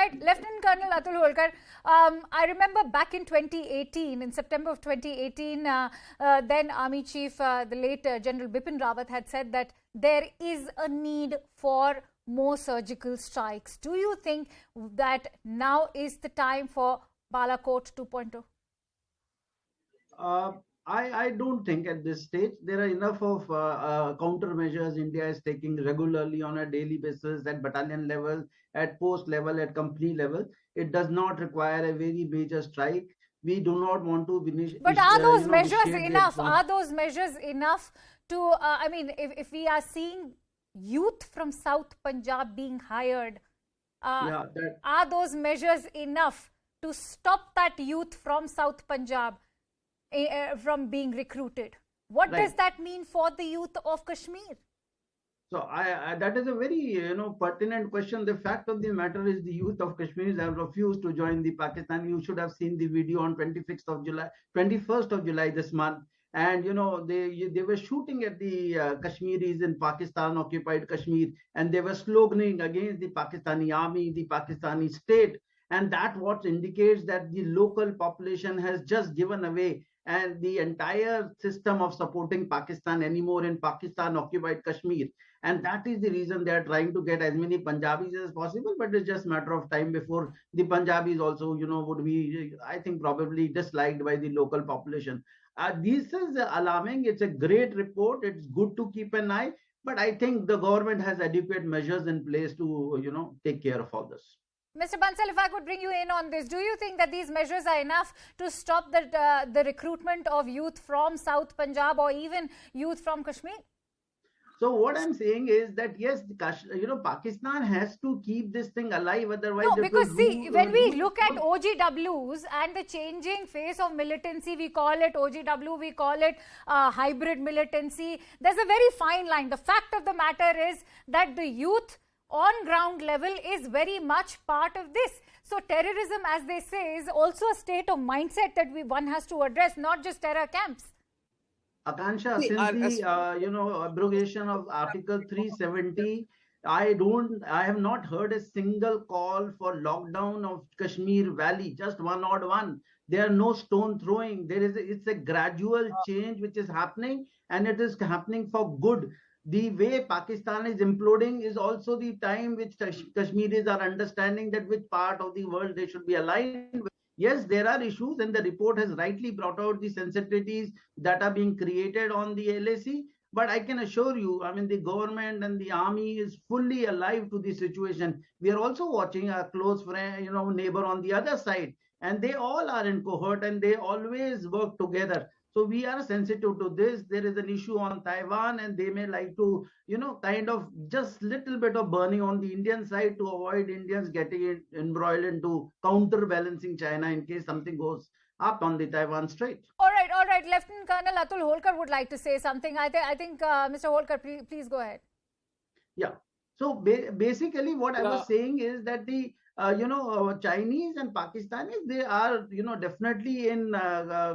right, Lieutenant Colonel Atul Holkar, I remember back in 2018, in September of 2018, then Army Chief, the late General Bipin Rawat had said that there is a need for more surgical strikes. Do you think that now is the time for Balakot 2.0? I don't think at this stage there are enough of countermeasures India is taking regularly on a daily basis at battalion level, at post level, at company level. It does not require a very major strike. We do not want to But are those measures vitiate enough? Are those measures enough to, I mean, if we are seeing youth from South Punjab being hired, are those measures enough to stop that youth from South Punjab from being recruited? What does that mean for the youth of Kashmir? So that is a very pertinent question. The fact of the matter is the youth of Kashmir have refused to join the Pakistan. You should have seen the video on 21st of July this month. And they were shooting at the Kashmiris in Pakistan occupied Kashmir, and they were sloganing against the Pakistani army, the Pakistani state, and that what indicates that the local population has just given away and the entire system of supporting Pakistan anymore in Pakistan occupied Kashmir. And that is the reason they are trying to get as many Punjabis as possible, but it's just a matter of time before the Punjabis also, would be, I think, probably disliked by the local population. This is alarming. It's a great report. It's good to keep an eye, but I think the government has adequate measures in place to, take care of all this. Mr. Bansal, if I could bring you in on this, do you think that these measures are enough to stop the recruitment of youth from South Punjab or even youth from Kashmir? So what I'm saying is that yes, Pakistan has to keep this thing alive. Otherwise, no, because see, when we look at OGWs and the changing face of militancy, we call it OGW, we call it hybrid militancy. There's a very fine line. The fact of the matter is that the youth on ground level is very much part of this. So terrorism, as they say, is also a state of mindset that one has to address, not just terror camps. Akansha, since the abrogation of Article 370, I have not heard a single call for lockdown of Kashmir Valley, just one odd one. There are no stone throwing. It's a gradual change which is happening, and it is happening for good. The way Pakistan is imploding is also the time which Kashmiris are understanding that which part of the world they should be aligned with. Yes, there are issues, and the report has rightly brought out the sensitivities that are being created on the LAC. But I can assure you, I mean, the government and the army is fully alive to the situation. We are also watching our close friend, neighbor on the other side, and they all are in cohort and they always work together. So we are sensitive to this. There is an issue on Taiwan, and they may like to, kind of just little bit of burning on the Indian side to avoid Indians getting embroiled into counterbalancing China in case something goes up on the Taiwan Strait. All right. Lieutenant Colonel Atul Holkar would like to say something. I think Mr. Holkar, please go ahead. Yeah. So basically what I was saying is that the Chinese and Pakistanis, they are, definitely in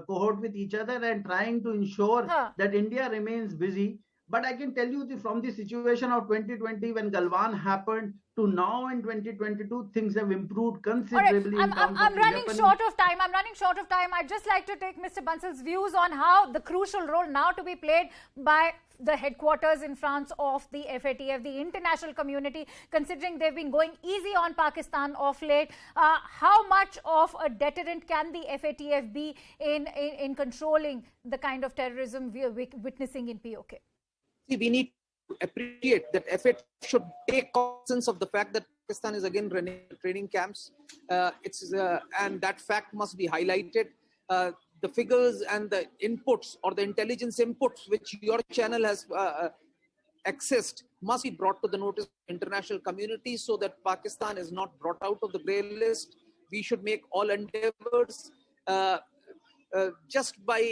cohort with each other and trying to ensure that India remains busy. But I can tell you from the situation of 2020 when Galwan happened to now in 2022, things have improved considerably. Right. I'm running short of time. I'd just like to take Mr. Bansal's views on how the crucial role now to be played by the headquarters in France of the FATF, the international community, considering they've been going easy on Pakistan of late. How much of a deterrent can the FATF be in controlling the kind of terrorism we are witnessing in PoK? See, we need to appreciate that FATF should take cognizance of the fact that Pakistan is again running training camps. And that fact must be highlighted. The figures and the inputs or the intelligence inputs which your channel has accessed must be brought to the notice of the international community so that Pakistan is not brought out of the grey list. We should make all endeavors. Just by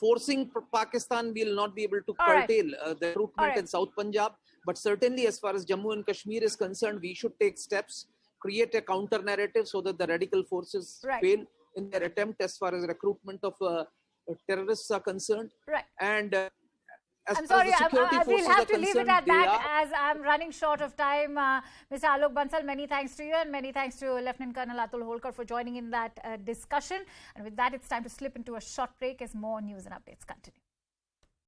forcing Pakistan, we will not be able to curtail the recruitment in South Punjab. But certainly as far as Jammu and Kashmir is concerned, we should take steps, create a counter narrative so that the radical forces fail in their attempt as far as recruitment of terrorists are concerned. Right. And as I'm far sorry, as the security forces we'll have are to leave it concerned, at they that are. as I'm running short of time. Mr. Alok Bansal, many thanks to you, and many thanks to Lieutenant Colonel Atul Holkar for joining in that discussion. And with that, it's time to slip into a short break as more news and updates continue.